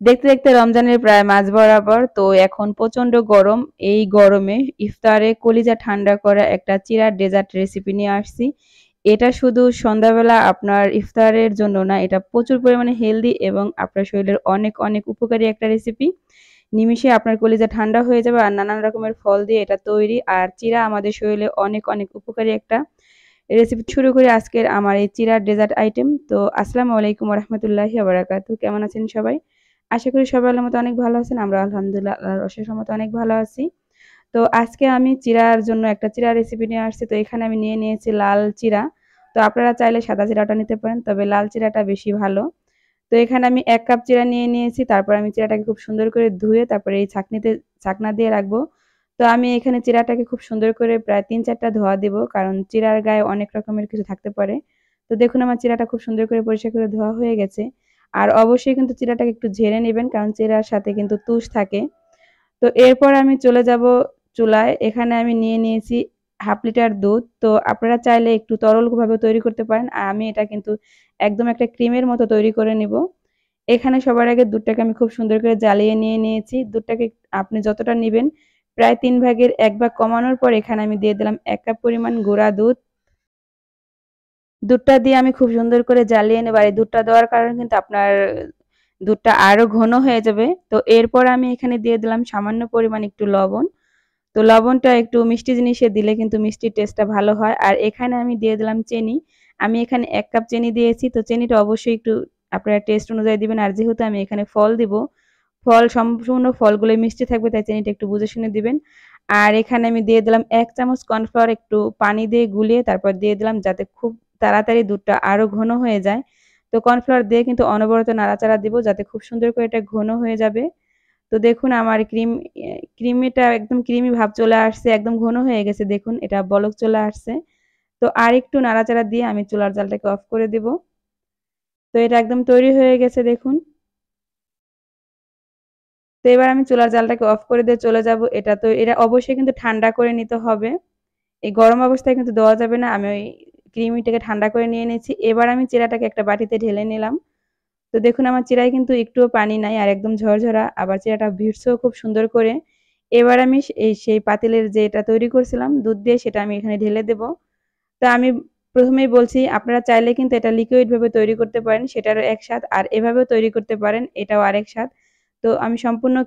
দেখতে দেখতে রমজানের প্রায় মাঝ বরাবর, তো এখন প্রচন্ড গরম। এই গরমে ইফতারে কলিজা ঠান্ডা করা একটা চিড়ার ডেজার্ট রেসিপি নিয়ে আসছি। এটা শুধু সন্ধ্যাবেলা আপনার ইফতারের জন্য না, এটা প্রচুর পরিমাণে হেলদি এবং আপনার শরীরের অনেক অনেক উপকারী একটা রেসিপি। নিমিষে আপনার কলিজা ঠান্ডা হয়ে যাবে। আর নানান রকমের ফল দিয়ে এটা তৈরি। আর চিড়া আমাদের শরীরে অনেক অনেক উপকারী একটা রেসিপি। শুরু করি আজকের আমার এই চিড়ার ডেজার্ট আইটেম। তো আসসালামু আলাইকুম রহমতুল্লাহি বারাকাতু। কেমন আছেন সবাই? আশা করি সবাই আল্লাহর মতো অনেক ভালো আছেন। আমরা আলহামদুলিল্লাহ আল্লাহর অশেষ রহমতে অনেক ভালো আছি। তো আজকে আমি চিড়ার জন্য একটা চিড়া রেসিপি নিয়ে আসছি। তো এখানে আমি নিয়ে নিয়েছি লাল চিড়া। তো আপনারা চাইলে সাদা চিড়াটা নিতে পারেন, তবে লাল চিড়াটা বেশি ভালো। তো এখানে আমি ১ কাপ চিড়া নিয়ে নিয়েছি। তারপর আমি চিড়াটাকে খুব সুন্দর করে ধুয়ে তারপরে এই ছাকনা দিয়ে রাখবো। তো আমি এখানে চিড়াটাকে খুব সুন্দর করে প্রায় ৩-৪ টা ধোয়া দিব। কারণ চিড়ার গায়ে অনেক রকমের কিছু থাকতে পারে। তো দেখুন আমার চিড়াটা খুব সুন্দর করে পরিষ্কার করে ধোয়া হয়ে গেছে। আর অবশ্যই কিন্তু চিড়াটাকে একটু ঝেড়ে নিবেন, কারণ চিড়ার সাথে কিন্তু তুষ থাকে। তো এরপর আমি চলে যাব চুলায়। এখানে আমি নিয়ে নিয়েছি ১/২ লিটার দুধ। তো আপনারা চাইলে একটু তরলভাবে তৈরি করতে পারেন। আর আমি এটা কিন্তু একদম একটা ক্রিমের মতো তৈরি করে নিব। এখানে সবার আগে দুধটাকে আমি খুব সুন্দর করে জ্বালিয়ে নিয়ে নিয়েছি। দুধটাকে আপনি যতটা নিবেন, প্রায় ৩ ভাগের ১ ভাগ কমানোর পর এখানে আমি দিয়ে দিলাম ১ কাপ পরিমাণ গুঁড়া দুধ। দুধটা দিয়ে আমি খুব সুন্দর করে জ্বালিয়ে নেব। আর এই দুধটা দেওয়ার কারণে কিন্তু আপনার দুধটা আরো ঘন হয়ে যাবে। তো এরপর আমি এখানে দিয়ে দিলাম সামান্য পরিমাণ একটু লবণ। তো লবণটা একটু মিষ্টি জিনিসে দিলে কিন্তু মিষ্টির টেস্টটা ভালো হয়। আর এখানে আমি দিয়ে দিলাম চিনি। আমি এখানে ১ কাপ চিনি দিয়েছি। তো চিনিটা অবশ্যই একটু আপনারা টেস্ট অনুযায়ী দিবেন। আর যেহেতু আমি এখানে ফল দিব, ফল সম্পূর্ণ ফলগুলোই মিষ্টি থাকবে, তাই চিনিটা একটু বুঝে শুনে দিবেন। আর এখানে আমি দিয়ে দিলাম ১ চামচ কর্নফ্লাওয়ার একটু পানি দিয়ে গুলিয়ে তারপর দিয়ে দিলাম, যাতে খুব তাড়াতাড়ি দুধটা আরো ঘন হয়ে যায়। তো কর্নফ্লাওয়ার দিয়ে কিন্তু অনবরত নাড়াচাড়া দিব, যাতে খুব সুন্দর করে এটা ঘন হয়ে যাবে। তো দেখুন আমার ক্রিমিটা একদম ক্রিমি ভাব চলে আসছে, একদম ঘন হয়ে গেছে, দেখুন এটা বলক চলে আসছে। তো আরেকটু নাড়াচাড়া দিয়ে আমি চুলার জালটাকে অফ করে দিব। তো এটা একদম তৈরি হয়ে গেছে দেখুন। তো এবার আমি চুলার জালটাকে অফ করে দিয়ে চলে যাব। এটা অবশ্যই কিন্তু ঠান্ডা করে নিতে হবে। এই গরম অবস্থায় কিন্তু দেওয়া যাবে না। আমি ওই ক্রিমিটাকে ঠান্ডা করে নিয়ে নিয়েছি। এবার আমি চিড়াটাকে একটা বাটিতে ঢেলে নিলাম। তো দেখুন আমার চিড়ায় কিন্তু একটুও পানি নাই, আর একদম ঝরঝরা। আবার চিড়াটা ভিড়ছেও খুব সুন্দর করে। এবার আমি সেই পাতিলের যে এটা তৈরি করছিলাম দুধ দিয়ে, সেটা আমি এখানে ঢেলে দেব। তো আমি প্রথমেই বলছি, আপনারা চাইলে কিন্তু এটা লিকুইড ভাবে তৈরি করতে পারেন, সেটারও এক স্বাদ। আর এভাবেও তৈরি করতে পারেন, এটাও আরেক স্বাদ। তো আমি সম্পূর্ণ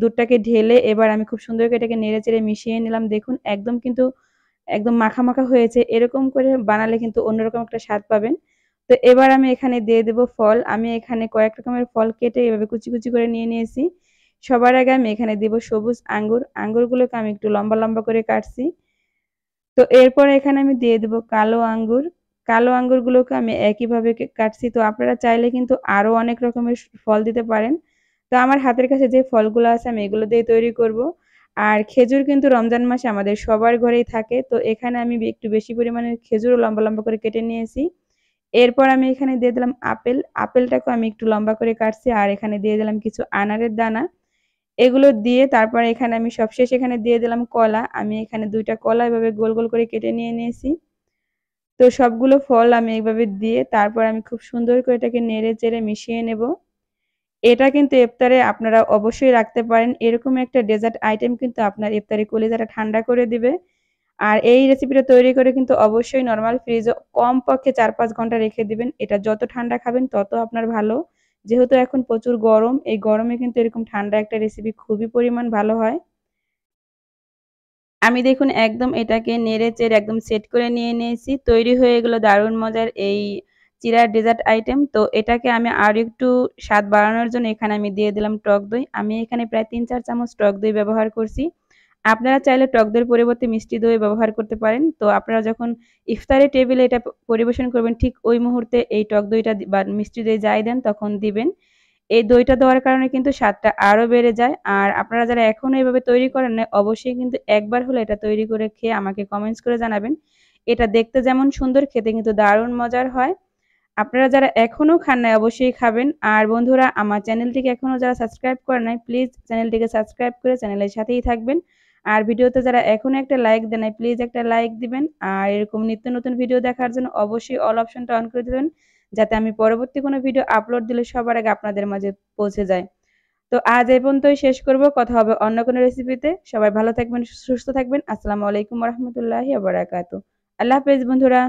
দুধটাকে ঢেলে এবার আমি খুব সুন্দর করে এটাকে নেড়েচেড়ে মিশিয়ে নিলাম। দেখুন একদম কিন্তু একদম মাখা মাখা হয়েছে। এরকম করে বানালে কিন্তু অন্যরকম একটা স্বাদ পাবেন। তো এবার আমি এখানে দিয়ে দেব ফল। আমি এখানে কয়েক রকমের ফল কেটে এভাবে কুচি কুচি করে নিয়ে নিয়েছি। সবার আগে আমি এখানে দেব সবুজ আঙ্গুর। আঙ্গুরগুলোকে আমি একটু লম্বা লম্বা করে কাটছি। তো এরপরে এখানে আমি দিয়ে দেব কালো আঙ্গুর। কালো আঙ্গুরগুলোকে আমি একইভাবে কাটছি। তো আপনারা চাইলে কিন্তু আরো অনেক রকমের ফল দিতে পারেন। তো আমার হাতের কাছে যে ফলগুলো আছে আমি এগুলো দিয়ে তৈরি করব। আর খেজুর কিন্তু রমজান মাসে আমাদের সবার ঘরেই থাকে। তো এখানে আমি একটু বেশি পরিমাণের খেজুরও লম্বা লম্বা করে কেটে নিয়েছি। এরপর আমি এখানে দিয়ে দিলাম আপেল। আপেলটাকেও আমি একটু লম্বা করে কাটছি। আর এখানে দিয়ে দিলাম কিছু আনারের দানা। এগুলো দিয়ে তারপর এখানে আমি সবশেষ এখানে দিয়ে দিলাম কলা। আমি এখানে ২ টা কলা এভাবে গোল গোল করে কেটে নিয়ে নিয়েছি। তো সবগুলো ফল আমি এভাবে দিয়ে তারপর আমি খুব সুন্দর করে এটাকে নেড়ে চেড়ে মিশিয়ে নেব। এটা কিন্তু ইফতারে আপনারা অবশ্যই রাখতে পারেন। এরকম একটা ডেজার্ট আইটেম কিন্তু আপনার ইফতারি কলিজাটা ঠান্ডা করে দিবে। আর এই রেসিপিটা তৈরি করে কিন্তু অবশ্যই নরমাল ফ্রিজে কমপক্ষে ৪-৫ ঘন্টা রেখে দিবেন। এটা যত ঠান্ডা খাবেন তত আপনার ভালো। যেহেতু এখন প্রচুর গরম, এই গরমে কিন্তু এরকম ঠান্ডা একটা রেসিপি খুবই পরিমাণ ভালো হয়। আমি দেখুন একদম এটাকে নেড়ে-চেড়ে একদম সেট করে নিয়ে নিয়েছি। তৈরি হয়ে গেল দারুণ মজার এই চিড়ার ডেজার্ট আইটেম। তো এটাকে আমি আরো একটু স্বাদ বাড়ানোর জন্য এখানে আমি দিয়ে দিলাম টক দই। আমি এখানে প্রায় ৩-৪ চামচ টক দই ব্যবহার করছি। আপনারা চাইলে টক দইয়ের পরিবর্তে মিষ্টি দই ব্যবহার করতে পারেন। তো আপনারা যখন ইফতারের টেবিলে এটা পরিবেশন করবেন, ঠিক ওই মুহূর্তে এই টক দইটা বা মিষ্টি দই যাই দেন তখন দিবেন। এই দইটা দেওয়ার কারণে কিন্তু স্বাদটা আরো বেড়ে যায়। আর আপনারা যারা এখনো এভাবে তৈরি করেন নাই, অবশ্যই কিন্তু একবার হলে এটা তৈরি করে খেয়ে আমাকে কমেন্টস করে জানাবেন। এটা দেখতে যেমন সুন্দর, খেতে কিন্তু দারুণ মজার হয়। আপনারা যারা এখনো খান নাই অবশ্যই খাবেন। আর বন্ধুরা, আমার চ্যানেলটিকে এখনো যারা সাবস্ক্রাইব করেন নাই, প্লিজ চ্যানেলটিকে সাবস্ক্রাইব করে চ্যানেলের সাথেই থাকবেন। আর ভিডিওতে যারা এখনো একটা লাইক দেন নাই, প্লিজ একটা লাইক দিবেন। আর এরকম নিত্য নতুন ভিডিও দেখার জন্য অবশ্যই অল অপশনটা অন করে দিবেন, যাতে আমি পরবর্তী কোনো ভিডিও আপলোড দিলে সবার আগে আপনাদের মাঝে পৌঁছে যায়। তো আজ এই পর্যন্তই শেষ করব। কথা হবে অন্য কোনো রেসিপিতে। সবাই ভালো থাকবেন, সুস্থ থাকবেন। আসসালামু আলাইকুম ওয়া রাহমাতুল্লাহি ওয়া বারাকাতুহু। আল্লাহ হাফেজ বন্ধুরা।